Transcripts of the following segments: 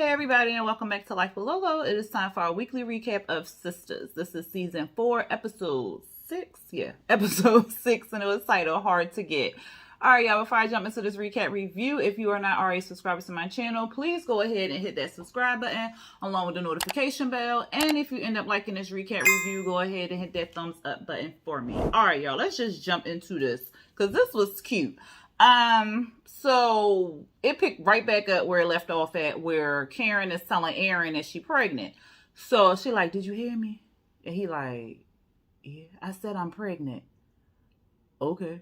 Hey everybody, and welcome back to Life with Lolo. It is time for our weekly recap of Sistas. This is season 4, episode 6. Yeah, episode 6, and it was titled Hard to Get. Alright, y'all, before I jump into this recap review, if you are not already subscribed to my channel, please go ahead and hit that subscribe button along with the notification bell. And if you end up liking this recap review, go ahead and hit that thumbs up button for me. Alright, y'all, let's just jump into this because this was cute. So it picked right back up where it left off at, where Karen is telling Aaron that she's pregnant. So she like, did you hear me? And he like, yeah, I said I'm pregnant. Okay.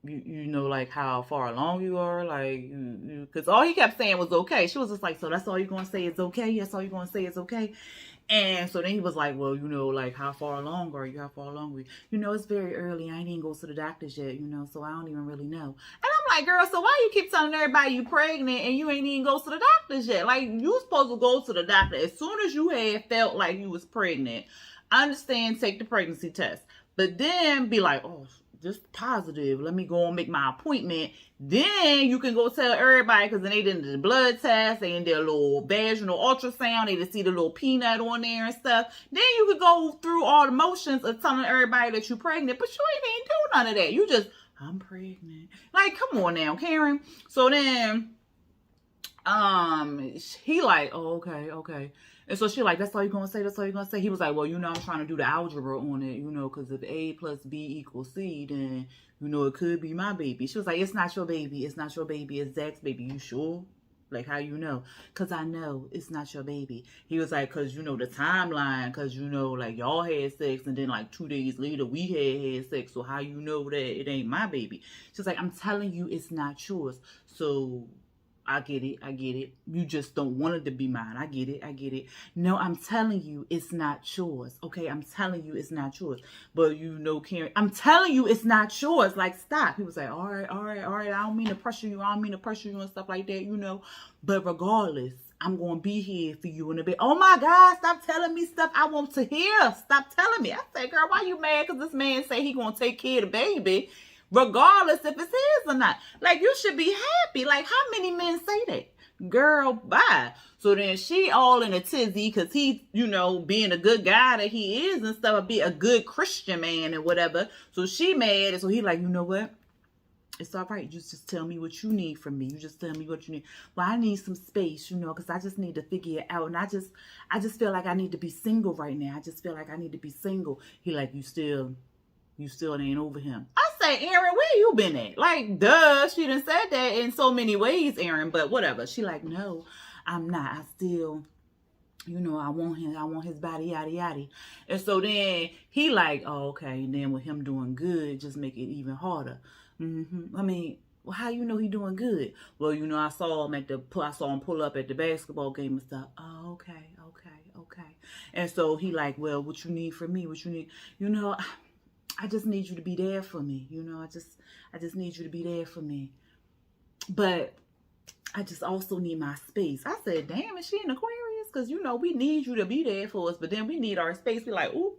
You know, like how far along you are, like, because all he kept saying was okay. She was just like, so that's all you're going to say is okay? That's all you're going to say is okay? And so then he was like, well, you know, like, how far along are you? How far along are you? You know, it's very early. I ain't even go to the doctors yet, you know, so I don't even really know. And I'm like, girl, so why you keep telling everybody you pregnant and you ain't even go to the doctors yet? Like, you supposed to go to the doctor as soon as you had felt like you was pregnant. I understand, take the pregnancy test. But then be like, oh, just positive. Let me go and make my appointment. Then you can go tell everybody, because then they did the blood test, they did a little vaginal ultrasound, they did see the little peanut on there and stuff. Then you could go through all the motions of telling everybody that you're pregnant, but you ain't even do none of that. You just, I'm pregnant. Like, come on now, Karen. So then, he like, oh, okay. And so she like, that's all you're going to say? That's all you're going to say? He was like, well, you know, I'm trying to do the algebra on it, you know, because if A plus B equals C, then, you know, it could be my baby. She was like, it's not your baby. It's not your baby. It's Zach's baby. You sure? Like, how you know? Because I know it's not your baby. He was like, because, you know, the timeline, because, you know, like, y'all had sex, and then, like, 2 days later, we had sex, so how you know that it ain't my baby? She's like, I'm telling you it's not yours. So I get it. You just don't want it to be mine. I get it. No, I'm telling you it's not yours. Okay, I'm telling you it's not yours. But you know, Karen, I'm telling you it's not yours. Like, stop. He was like, all right. I don't mean to pressure you. And stuff like that, you know. But regardless, I'm going to be here for you in a bit. Oh my God, stop telling me stuff I want to hear. Stop telling me. I said, girl, why you mad? Because this man say he going to take care of the baby, regardless if it's his or not. Like, you should be happy. Like, how many men say that? Girl, bye. So then she all in a tizzy because he, you know, being a good guy that he is and stuff, be a good Christian man and whatever. So she mad. And so he like, you know what? It's all right. You just tell me what you need from me. You just tell me what you need. Well, I need some space, you know, because I just need to figure it out. And I just feel like I need to be single right now. I just feel like I need to be single. He like, you still ain't over him. I say, Aaron, where you been at? Like, duh, she done said that in so many ways, Aaron, but whatever. She like, no, I'm not. I still, you know, I want him. I want his body, yada, yada. And so then he like, oh, okay. And then with him doing good, just make it even harder. I mean, well, how you know he doing good? Well, you know, I saw him pull up at the basketball game and stuff. Oh, okay. And so he like, well, what you need from me? What you need? You know, I just need you to be there for me. You know, I just need you to be there for me. But I just also need my space. I said, damn, is she an Aquarius? Because, you know, we need you to be there for us, but then we need our space. We're like, ooh,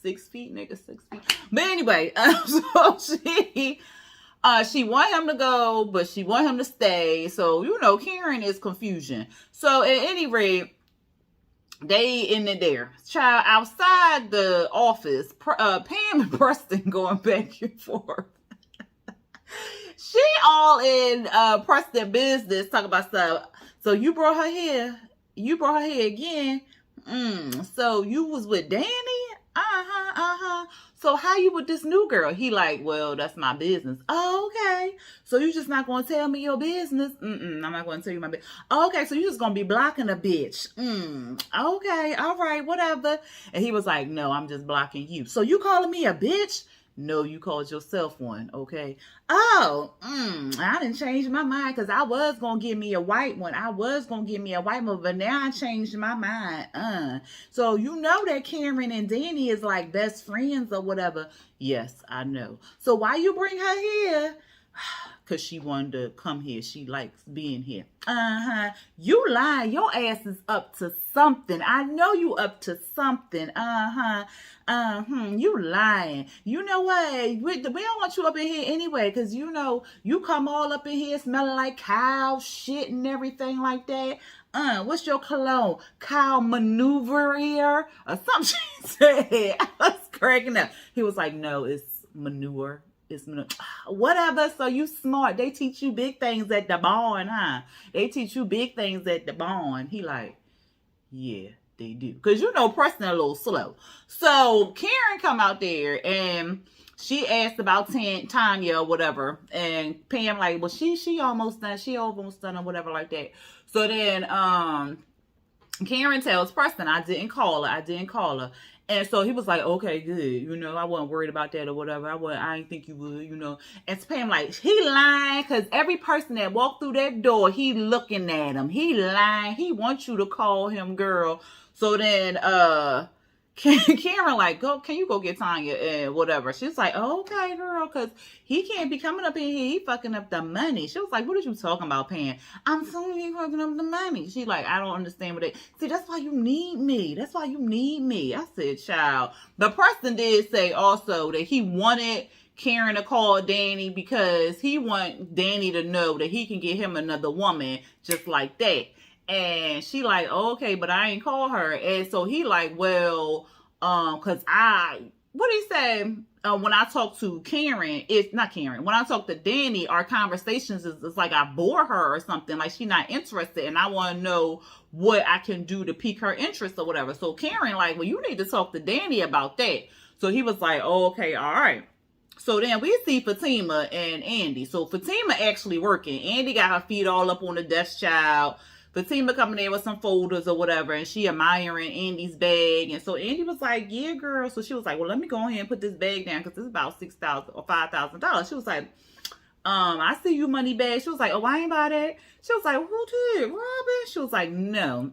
6 feet, nigga, 6 feet. But anyway, so she want him to go, but she want him to stay. So, you know, Karen is confusion. So at any rate, they in there. Child, outside the office, Pam and Preston going back and forth. She all in Preston business, talking about stuff. So you brought her here. Again. So you was with Danny? So how you with this new girl? He like, well, that's my business. Oh, okay. So you just not going to tell me your business? I'm not going to tell you my business. Okay, so you just going to be blocking a bitch. Okay, all right, whatever. And he was like, no, I'm just blocking you. So you calling me a bitch? No, you called yourself one, okay? Oh, I didn't change my mind because I was going to give me a white one. But now I changed my mind. So you know that Karen and Danny is like best friends or whatever. Yes, I know. So why you bring her here? because she wanted to come here. She likes being here. You lying. Your ass is up to something. I know you up to something. You lying. You know what? We don't want you up in here anyway, because you know you come all up in here smelling like cow shit and everything like that. What's your cologne? Cow maneuver here or something she said. I was cracking up. He was like, no, it's manure. It's whatever. So you smart. They teach you big things at the barn, huh? They teach you big things at the barn. He like, yeah, they do. Because you know Preston a little slow. So Karen come out there and she asked about Tanya or whatever. And Pam like, well, she almost done. She almost done or whatever like that. So then Karen tells Preston, I didn't call her. And so he was like, okay, good. You know, I wasn't worried about that or whatever. I didn't think you would, you know. And Pam like, he lying because every person that walked through that door, he looking at him. He lying. He wants you to call him, girl. So then Karen like, can you go get Tanya and whatever. She's like, okay, girl, because he can't be coming up in here. He fucking up the money. She was like, what are you talking about, Pam? I'm telling you, fucking up the money. She like, I don't understand what they... See, that's why you need me. That's why you need me. I said, child. The person did say also that he wanted Karen to call Danny because he want Danny to know that he can get him another woman just like that. And she like, oh, okay, but I ain't call her. And so he like, well, cause what he said, when I talk to Karen, it's not Karen. When I talk to Danny, our conversations is like I bore her or something. Like she's not interested, and I want to know what I can do to pique her interest or whatever. So Karen like, well, you need to talk to Danny about that. So he was like, oh, okay, all right. So then we see Fatima and Andy. So Fatima actually working. Andy got her feet all up on the desk, child. Fatima coming in with some folders or whatever, and she admiring Andy's bag. And so Andy was like, yeah, girl. So she was like, well, let me go ahead and put this bag down because it's about $6,000 or $5,000. She was like, I see you money bag. She was like, oh, I ain't buy that. She was like, who did? Robin? She was like, no.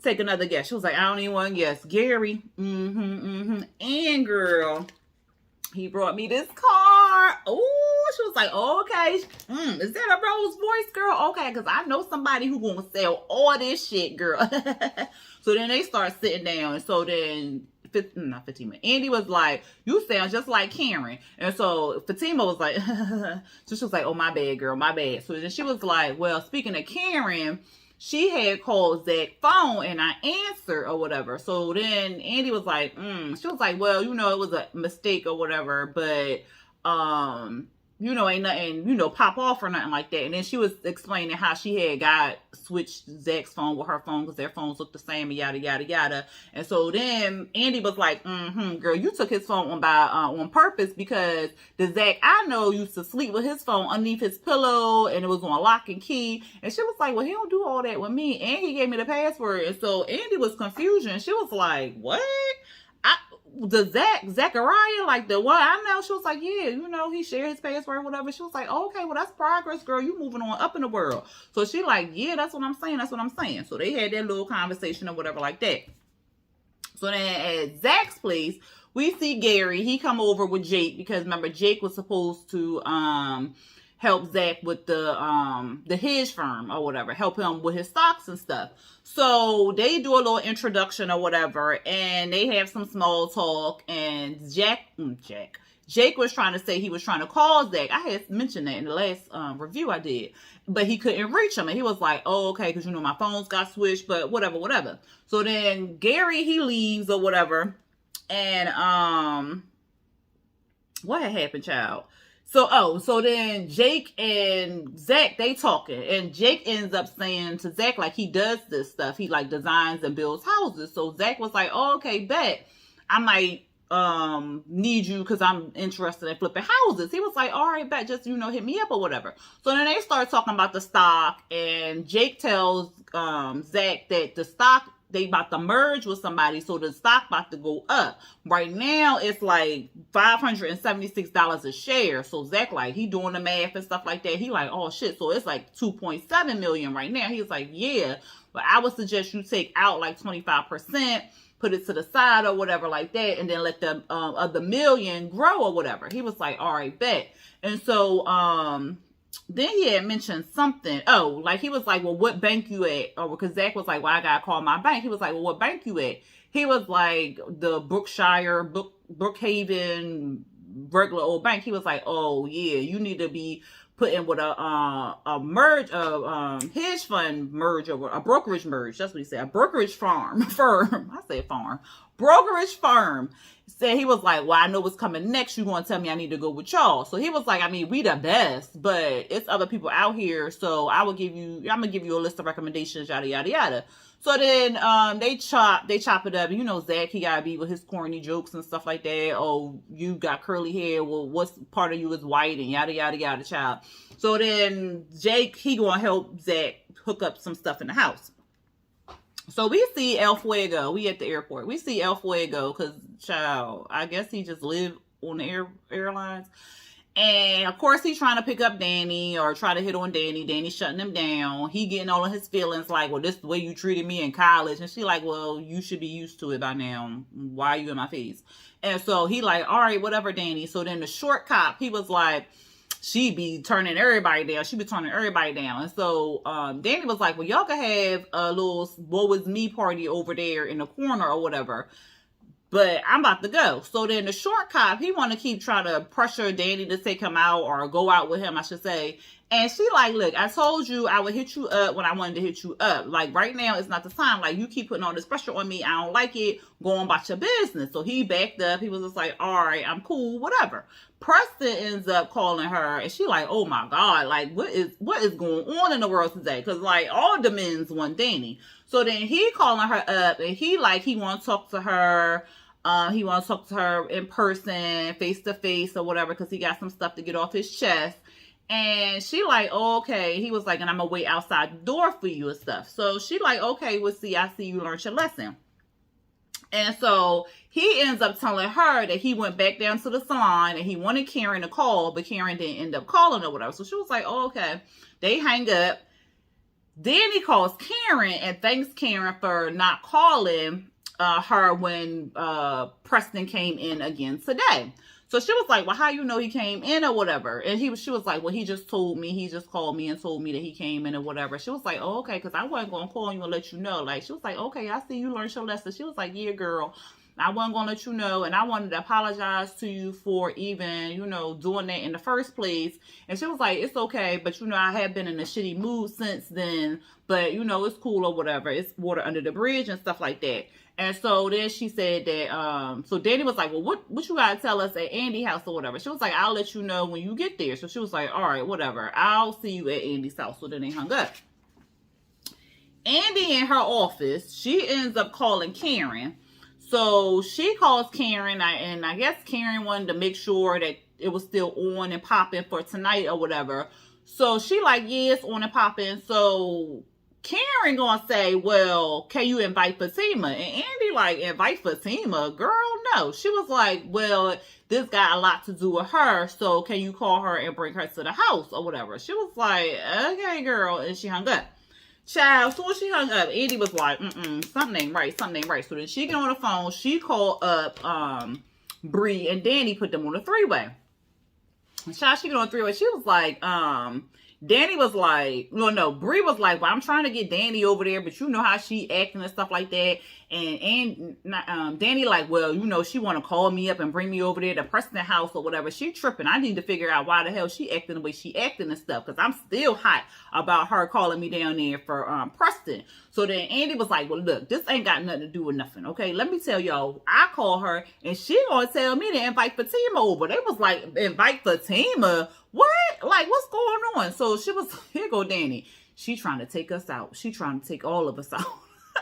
Take another guess. She was like, I don't even want to guess. Gary. And girl, he brought me this car. Oh, she was like, oh, okay. Is that a Rose voice, girl? Okay, because I know somebody who gonna sell all this shit, girl. So then they start sitting down. And so then, not Fatima, Andy was like, you sound just like Karen. And so Fatima was like, so she was like, oh, my bad, girl, my bad. So then she was like, well, speaking of Karen, she had called Zach's phone and I answered or whatever. So then Andy was like, she was like, well, you know, it was a mistake or whatever, but, you know, ain't nothing, you know, pop off or nothing like that. And then she was explaining how she had switched Zach's phone with her phone because their phones look the same and yada, yada, yada. And so then Andy was like, girl, you took his phone on purpose because the Zach I know used to sleep with his phone underneath his pillow and it was on lock and key. And she was like, well, he don't do all that with me. And he gave me the password. And so Andy was confused. And she was like, what? The Zachariah, like the one I know, she was like, yeah, you know, he shared his password, whatever. She was like, okay, well, that's progress, girl. You moving on up in the world. So she like, yeah, that's what I'm saying. So they had that little conversation or whatever like that. So then at Zach's place, we see Gary. He come over with Jake because remember, Jake was supposed to help Zach with the hedge firm or whatever, help him with his stocks and stuff. So they do a little introduction or whatever, and they have some small talk. And Jake was trying to say he was trying to call Zach. I had mentioned that in the last review I did, but he couldn't reach him. And he was like, oh, okay, because, you know, my phones got switched, but whatever. So then Gary, he leaves or whatever. And what had happened, child? So then Jake and Zach, they talking. And Jake ends up saying to Zach, like, he does this stuff. He, like, designs and builds houses. So Zach was like, oh, okay, bet. I might need you because I'm interested in flipping houses. He was like, all right, bet. Just, you know, hit me up or whatever. So then they start talking about the stock. And Jake tells Zach that the stock they about to merge with somebody, so the stock about to go up. Right now, it's like $576 a share. So Zach, like, he doing the math and stuff like that. He like, oh shit, so it's like 2.7 million right now. He's like, yeah, but I would suggest you take out like 25%, put it to the side or whatever like that, and then let the other million grow or whatever. He was like, all right, bet. And so then he had mentioned something. Oh, like he was like, well, what bank you at? Or because Zach was like, well, I gotta call my bank. He was like, well, what bank you at? He was like, the Brookhaven regular old bank. He was like, oh yeah, you need to be put in with a merge, hedge fund merge, or a brokerage merge. That's what he said. A brokerage firm. I said farm. Brokerage firm. Said he was like, well, I know what's coming next. You gonna tell me I need to go with y'all? So he was like, I mean, we the best, but it's other people out here. So I'm gonna give you a list of recommendations, yada yada yada. So then they chop it up. You know, Zach, he gotta be with his corny jokes and stuff like that. Oh, you got curly hair. Well, what's part of you is white and yada yada yada, child. So then Jake, he gonna help Zach hook up some stuff in the house. So we see El Fuego. We at the airport. We see El Fuego because, child, I guess he just lived on the airlines. And, of course, he's trying to pick up Danny or try to hit on Danny. Danny's shutting him down. He getting all of his feelings like, well, this is the way you treated me in college. And she like, well, you should be used to it by now. Why are you in my face? And so he like, all right, whatever, Danny. So then the short cop, he was like, she be turning everybody down. She be turning everybody down. And so Danny was like, well, y'all can have a little what was me party over there in the corner or whatever. But I'm about to go. So then the short cop, he want to keep trying to pressure Danny to take him out or go out with him, I should say. And she like, look, I told you I would hit you up when I wanted to hit you up. Like, right now, it's not the time. Like, you keep putting all this pressure on me. I don't like it. Go on about your business. So he backed up. He was just like, all right, I'm cool, whatever. Preston ends up calling her, and she like, oh my God, like, what is going on in the world today? Because, like, all the men's want Danny. So then he calling her up, and he want to talk to her. He wants to talk to her in person, face to face or whatever, because he got some stuff to get off his chest. And she like, oh, okay. He was like, and I'm going to wait outside the door for you and stuff. So she like, okay, well, see, I see you learned your lesson. And so he ends up telling her that he went back down to the salon and he wanted Karen to call, but Karen didn't end up calling or whatever. So she was like, oh, okay. They hang up. Then he calls Karen and thanks Karen for not calling her when Preston came in again today. So she was like, well, how you know he came in or whatever? And she was like, well, he just told me. He just called me and told me that he came in or whatever. She was like, oh, okay, because I wasn't going to call you and let you know. Like, she was like, okay, I see you learned your lesson. She was like, yeah, girl, I wasn't going to let you know. And I wanted to apologize to you for even, doing that in the first place. And she was like, it's okay. But, I have been in a shitty mood since then. But, it's cool or whatever. It's water under the bridge and stuff like that. And so then she said that, so Danny was like, well, what you got to tell us at Andy's house or whatever? She was like, I'll let you know when you get there. So she was like, all right, whatever. I'll see you at Andy's house. So then they hung up. Andy in her office, she ends up calling Karen. So she calls Karen, and I guess Karen wanted to make sure that it was still on and popping for tonight or whatever. So she like, yeah, it's on and popping. So Karen gonna say, well, can you invite Fatima? And Andy like, invite Fatima? Girl, no. She was like, well, this got a lot to do with her, so can you call her and bring her to the house or whatever? She was like, okay, girl, and she hung up. Child, so when she hung up, Andy was like, something ain't right. So then she get on the phone, she called up Bree and Danny, put them on a three-way. Child, she get on a three-way, she was like, Danny was like, no, Bree was like, well, I'm trying to get Danny over there, but you know how she acting and stuff like that. And Danny like, well, she want to call me up and bring me over there to Preston house or whatever. She tripping. I need to figure out why the hell she acting the way she acting and stuff, because I'm still hot about her calling me down there for Preston. So then Andy was like, well, look, this ain't got nothing to do with nothing, okay? Let me tell y'all, I call her, and she gonna tell me to invite Fatima over. They was like, invite Fatima? What? Like, what's going on? So she was, here go Danny. She trying to take us out. She trying to take all of us out.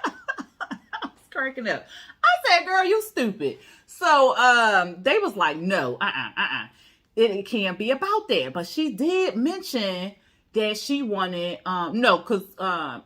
I was cracking up. I said, girl, you stupid. So they was like, no, it can't be about that. But she did mention that she wanted, no, because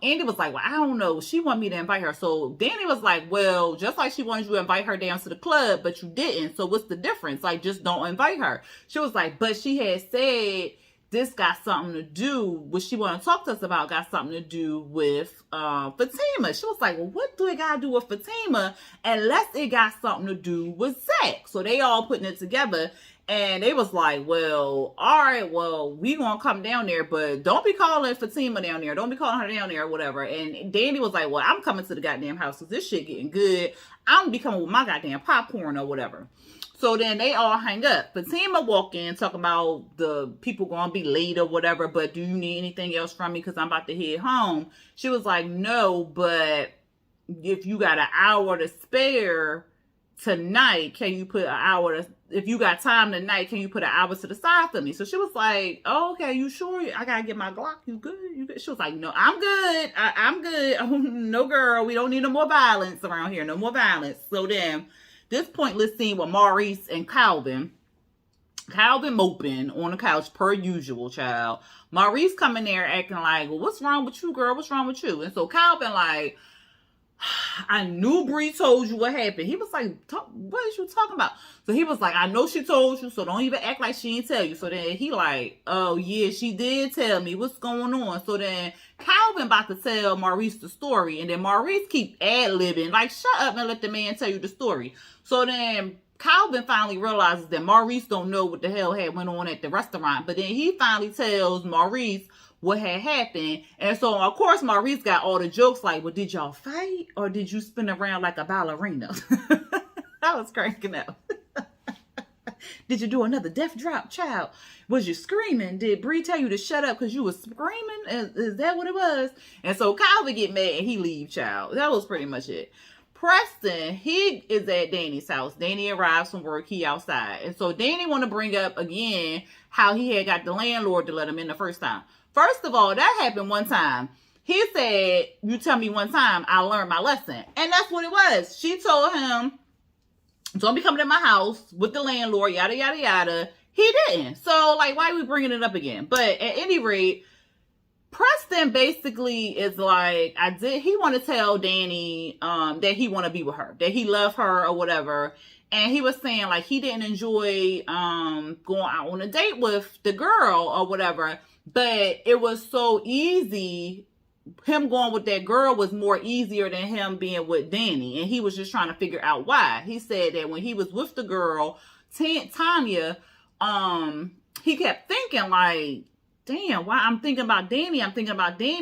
Andy was like, well, I don't know. She wanted me to invite her. So Danny was like, well, just like she wanted you to invite her down to the club, but you didn't. So what's the difference? Like, just don't invite her. She was like, but she had said this got something to do, what she wanted to talk to us about got something to do with Fatima. She was like, well, what do it got to do with Fatima unless it got something to do with Zach? So they all putting it together. And they was like, well, all right, well, we gonna come down there, but don't be calling Fatima down there. Don't be calling her down there or whatever. And Danny was like, well, I'm coming to the goddamn house because this shit getting good. I'm gonna be coming with my goddamn popcorn or whatever. So then they all hang up. Fatima walk in talking about the people gonna be late or whatever, but do you need anything else from me because I'm about to head home? She was like, no, but if you got an hour to spare tonight, can you put an hour if you got time tonight, can you put an hour to the side for me? So she was like, oh, okay, you sure? I gotta get my Glock. You good? You good? She was like, no, I'm good. I'm good. Oh, no, girl, we don't need no more violence around here. No more violence. So then this pointless scene with Maurice and Calvin moping on the couch per usual, child. Maurice coming there acting like, well, what's wrong with you, girl? What's wrong with you? And so Calvin like, I knew Bree told you what happened. He was like, what is you talking about? So he was like, I know she told you, so don't even act like she didn't tell you. So then he like, oh yeah, she did tell me. What's going on? So then Calvin about to tell Maurice the story, and then Maurice keep ad-libbing, like, shut up and let the man tell you the story. So then Calvin finally realizes that Maurice don't know what the hell had went on at the restaurant. But then he finally tells Maurice what had happened. And so, of course, Maurice got all the jokes like, well, did y'all fight? Or did you spin around like a ballerina? I was cranking up. Did you do another death drop, child? Was you screaming? Did Bree tell you to shut up because you was screaming? Is that what it was? And so Calvin get mad and he leave, child. That was pretty much it. Preston, he is at Danny's house. Danny arrives from work. He outside. And so Danny want to bring up again how he had got the landlord to let him in the first time. First of all, that happened one time. He said, you tell me one time, I learned my lesson. And that's what it was. She told him, don't be coming to my house with the landlord, yada, yada, yada. He didn't. So, like, why are we bringing it up again? But at any rate, Preston basically is like, he want to tell Danny that he want to be with her, that he love her or whatever. And he was saying, like, he didn't enjoy going out on a date with the girl or whatever. But it was so easy. Him going with that girl was more easier than him being with Danny. And he was just trying to figure out why. He said that when he was with the girl, Tanya, he kept thinking like, damn, why I'm thinking about Danny,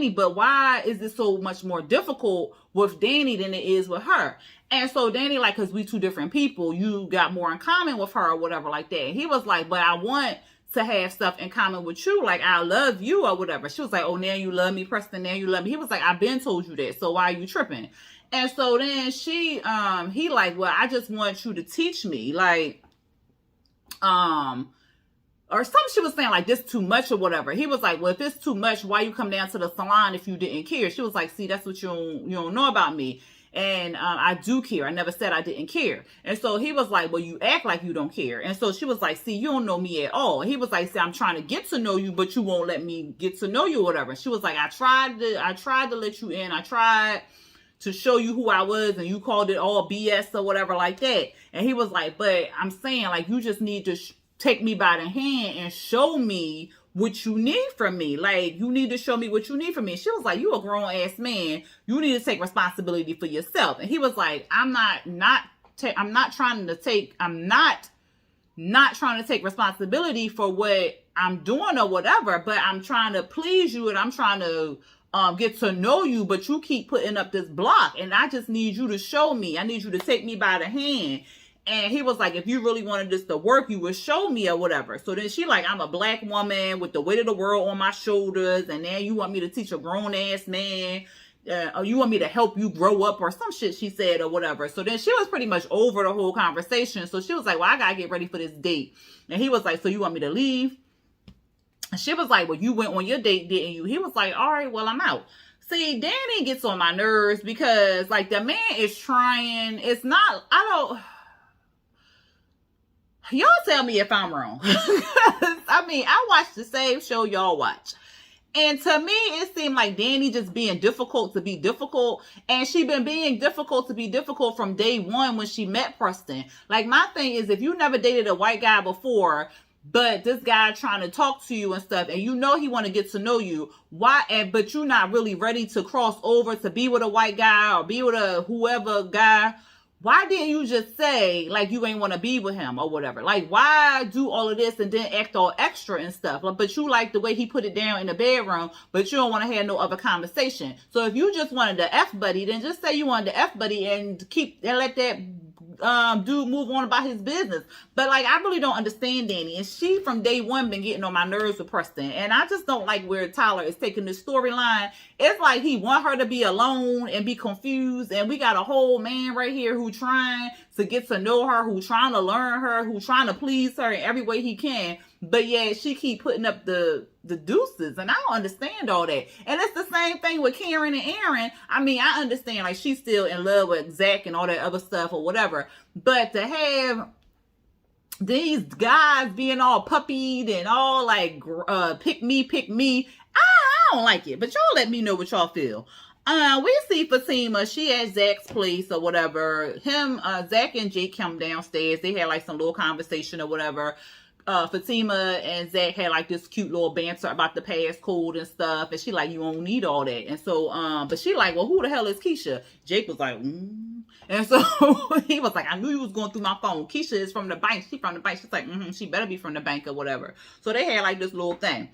but why is it so much more difficult with Danny than it is with her? And so Danny, like, because we two different people, you got more in common with her or whatever like that. And he was like, but I want to have stuff in common with you, like I love you or whatever. She was like, oh, now you love me, Preston, now you love me. He was like, I've been told you that, so why are you tripping? And so then he like, well, I just want you to teach me, like, or some she was saying like, this too much or whatever. He was like, well, if it's too much, why you come down to the salon if you didn't care? She was like, see, that's what you don't know about me. And I do care. I never said I didn't care. And so he was like, well, you act like you don't care. And so she was like, see, you don't know me at all. He was like, see, I'm trying to get to know you, but you won't let me get to know you or whatever. She was like, I tried to let you in. I tried to show you who I was, and you called it all BS or whatever like that. And he was like, but I'm saying, like, you just need to take me by the hand and show me what you need from me. Like, you need to show me what you need from me. She was like, you a grown ass man. You need to take responsibility for yourself. And he was like, I'm not trying to take responsibility for what I'm doing or whatever, but I'm trying to please you and I'm trying to get to know you, but you keep putting up this block and I just need you to show me. I need you to take me by the hand. And he was like, if you really wanted this to work, you would show me or whatever. So then she like, I'm a black woman with the weight of the world on my shoulders. And now you want me to teach a grown ass man, or you want me to help you grow up or some shit she said or whatever. So then she was pretty much over the whole conversation. So she was like, well, I got to get ready for this date. And he was like, so you want me to leave? And she was like, well, you went on your date, didn't you? He was like, all right, well, I'm out. See, Danny gets on my nerves because like the man is trying. It's not, y'all tell me if I'm wrong. I mean, I watch the same show y'all watch. And to me, it seemed like Danny just being difficult to be difficult. And she been being difficult to be difficult from day one when she met Preston. Like, my thing is, if you never dated a white guy before, but this guy trying to talk to you and stuff, and you know he want to get to know you, why? But you're not really ready to cross over to be with a white guy or be with a whoever guy. Why didn't you just say, like, you ain't want to be with him or whatever? Like, why do all of this and then act all extra and stuff? Like, but you like the way he put it down in the bedroom, but you don't want to have no other conversation. So if you just wanted the F buddy, then just say you wanted the F buddy and let that dude move on about his business. But like, I really don't understand Danny, and she from day one been getting on my nerves with Preston, and I just don't like where Tyler is taking this storyline. It's like he want her to be alone and be confused, and we got a whole man right here who trying to get to know her, who trying to learn her, who trying to please her in every way he can. But yeah, she keep putting up the deuces, and I don't understand all that. And it's the same thing with Karen and Aaron. I mean, I understand, like, she's still in love with Zach and all that other stuff or whatever. But to have these guys being all puppied and all like, pick me, I don't like it. But y'all let me know what y'all feel. We see Fatima, she at Zach's place or whatever. Zach and Jake come downstairs. They had like some little conversation or whatever. Fatima and Zach had like this cute little banter about the passcode and stuff, and she like, you don't need all that. And so but she like, well, who the hell is Keisha? Jake was like, and so he was like, I knew you was going through my phone. Keisha is from the bank. She from the bank. She's like, she better be from the bank or whatever. So they had like this little thing.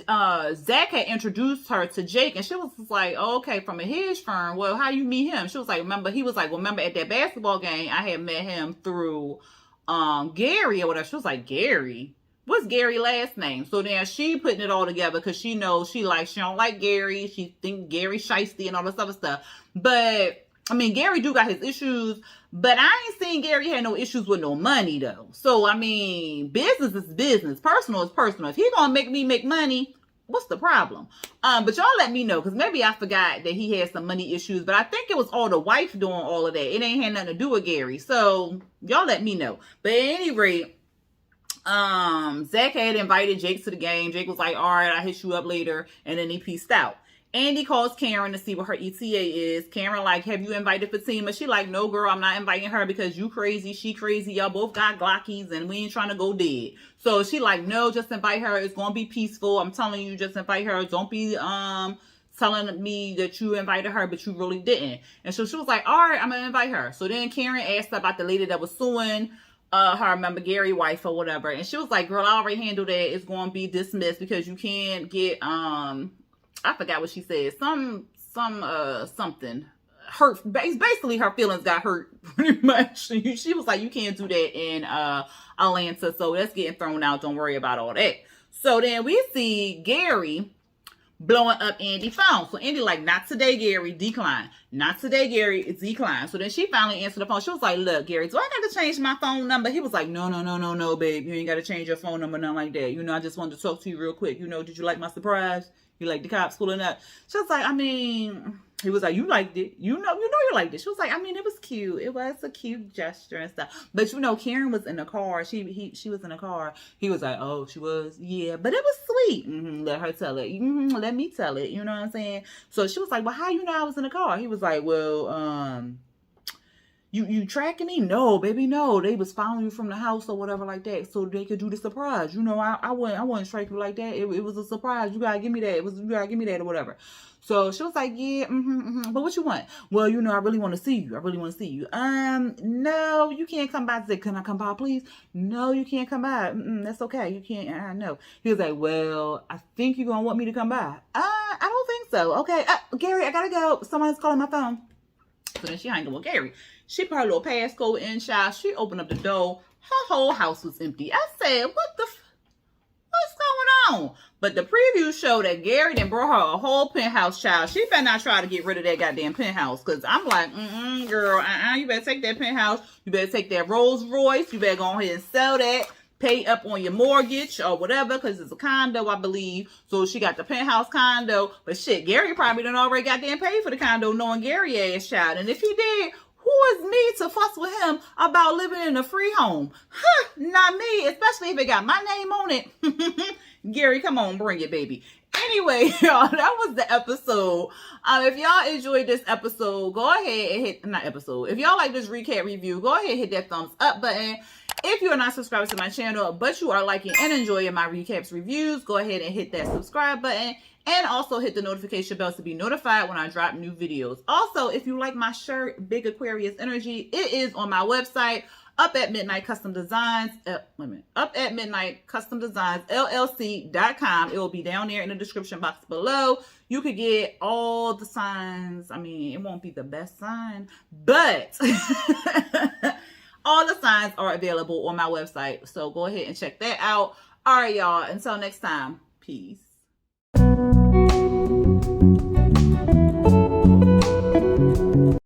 Zach had introduced her to Jake, and she was like, oh, okay, from a hedge firm. Well, how you meet him? She was like, remember, he was like, well, remember at that basketball game, I had met him through Gary or whatever. She was like, Gary? What's Gary's last name? So then she putting it all together because she knows she don't like Gary. She think Gary shiesty and all this other stuff. But I mean, Gary do got his issues, but I ain't seen Gary had no issues with no money though. So I mean, business is business, personal is personal. If he gonna make me make money, what's the problem? But y'all let me know, because maybe I forgot that he had some money issues, but I think it was all the wife doing all of that. It ain't had nothing to do with Gary. So y'all let me know. But at any rate, Zach had invited Jake to the game. Jake was like, all right, I'll hit you up later. And then he peaced out. Andy calls Karen to see what her ETA is. Karen like, have you invited Fatima? She like, no, girl, I'm not inviting her because you crazy, she crazy. Y'all both got Glockies and we ain't trying to go dead. So she like, no, just invite her. It's going to be peaceful. I'm telling you, just invite her. Don't be telling me that you invited her, but you really didn't. And so she was like, all right, I'm going to invite her. So then Karen asked about the lady that was suing her, remember, Gary wife or whatever. And she was like, girl, I already handled that. It's going to be dismissed because you can't get, I forgot what she said. Something hurt. Basically, her feelings got hurt pretty much. She was like, you can't do that in Atlanta. So that's getting thrown out. Don't worry about all that. So then we see Gary blowing up Andy's phone. So Andy like, not today, Gary, decline. Not today, Gary, it's decline. So then she finally answered the phone. She was like, look, Gary, do I got to change my phone number? He was like, no, babe. You ain't got to change your phone number, nothing like that. You know, I just wanted to talk to you real quick. You know, did you like my surprise? You like the cops pulling up? She was like, I mean, he was like, you liked it. You know you liked it. She was like, I mean, it was cute. It was a cute gesture and stuff. But you know, Karen was in the car. She was in the car. He was like, oh, she was? Yeah, but it was sweet. Let her tell it. Let me tell it. You know what I'm saying? So she was like, well, how you know I was in the car? He was like, well, You tracking me? No, baby, no. They was following you from the house or whatever like that, so they could do the surprise. You know, I wouldn't track you like that. It was a surprise. You gotta give me that. You gotta give me that or whatever. So she was like, yeah, but what you want? Well, you know, I really want to see you. No, you can't come by. I said, can I come by, please? No, you can't come by. That's okay. You can't. No. He was like, well, I think you're gonna want me to come by. I don't think so. Okay, Gary, I gotta go. Someone's calling my phone. So then she hung up with Gary. She put her little passcode in, child. She opened up the door. Her whole house was empty. I said, what's going on? But the preview showed that Gary then brought her a whole penthouse, child. She better not try to get rid of that goddamn penthouse. Because I'm like, girl, you better take that penthouse. You better take that Rolls Royce. You better go ahead and sell that. Pay up on your mortgage or whatever, because it's a condo, I believe. So she got the penthouse condo. But shit, Gary probably done already goddamn paid for the condo, knowing Gary ass child. And if he did, Who is me to fuss with him about living in a free home? Huh, not me, especially if it got my name on it. Gary, come on, bring it, baby. Anyway, y'all, that was the episode. If y'all enjoyed this episode, go ahead and hit, not episode, if y'all like this recap review, go ahead and hit that thumbs up button. If you are not subscribed to my channel, but you are liking and enjoying my recaps reviews, go ahead and hit that subscribe button. And also hit the notification bell to be notified when I drop new videos. Also, if you like my shirt, Big Aquarius Energy, it is on my website, Up at Midnight Custom Designs. Up at Midnight Custom Designs, LLC.com. It will be down there in the description box below. You could get all the signs. I mean, it won't be the best sign, but all the signs are available on my website. So go ahead and check that out. All right, y'all. Until next time, peace.